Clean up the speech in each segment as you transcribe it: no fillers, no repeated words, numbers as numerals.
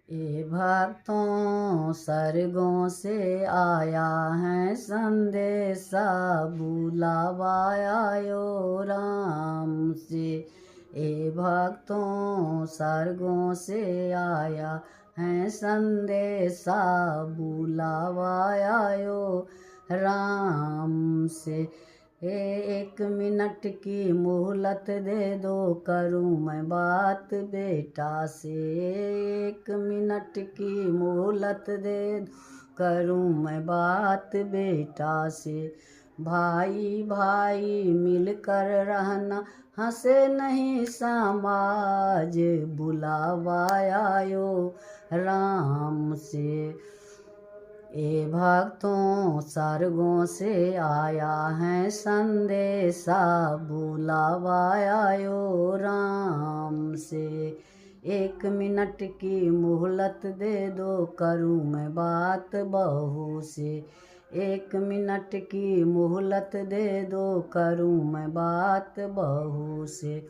ए भक्तों सर्गों से आया है संदेशा, बुलावा आयो राम से। ए भक्तों सर्गों से आया है संदेशा, बुलावा आयो राम से। एक मिनट की मोहलत दे दो, करूँ मैं बात बेटा से। एक मिनट की मोहलत दे दो, करूँ मैं बात बेटा से। भाई भाई मिलकर रहना, हंसे नहीं समाज, बुलावा आयो राम से। ए भक्तों सर्गों से आया है संदेशा, बुलावा आयो राम से। एक मिनट की मोहलत दे दो, करूँ मैं बात बहू से। एक मिनट की मोहलत दे दो, करूँ मैं बात बहू से।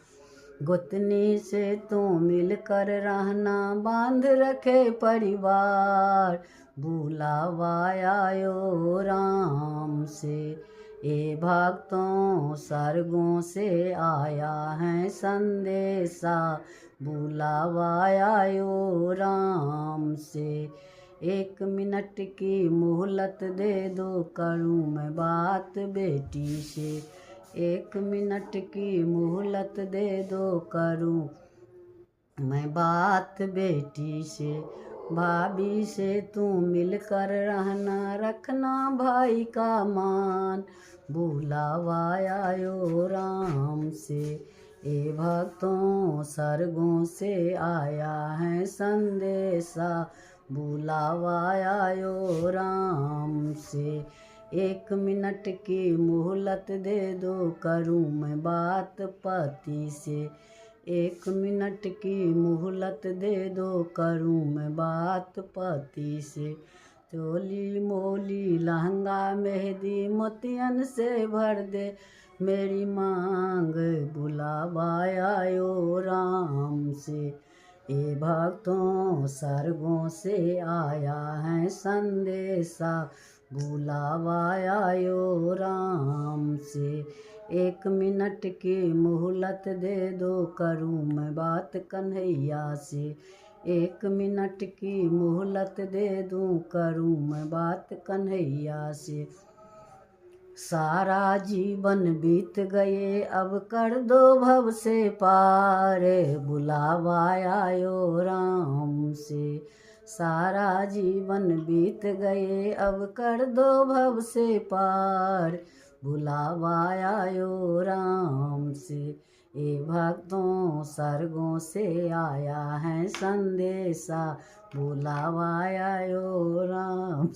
गोतनी से तो मिलकर रहना, बांध रखे परिवार, बुलावा आयो राम से। ए भक्तों सर्गों से आया है संदेशा, बुलावा आयो राम से। एक मिनट की मोहलत दे दो, करूँ मैं बात बेटी से। एक मिनट की मोहलत दे दो, करूँ मैं बात बेटी से। भाभी से तू मिलकर रहना, रखना भाई का मान, बुलावा आयो राम से। ए भक्तों सर्गों से आया है संदेशा, बुलावा आयो राम से। एक मिनट की मोहलत दे दो, करूँ मैं बात पति से। एक मिनट की मोहलत दे दो, करूँ मैं बात पति से। चोली मोली लहंगा मेहंदी मोतियन से भर दे, मेरी मांग बुलावा आयो राम से। ए भक्तों सर्गों से आया है संदेशा, बुलावा आयो राम से। एक मिनट की मोहलत दे दो, करूँ मैं बात कन्हैया से। एक मिनट की मोहलत दे दूँ, करूँ मैं बात कन्हैया से। सारा जीवन बीत गए, अब कर दो भव से पार, बुलावा आयो राम से। सारा जीवन बीत गए, अब कर दो भव से पार, बुलावा आयो राम से। ए भक्तों सर्गों से आया है संदेशा, बुलावा आयो राम से।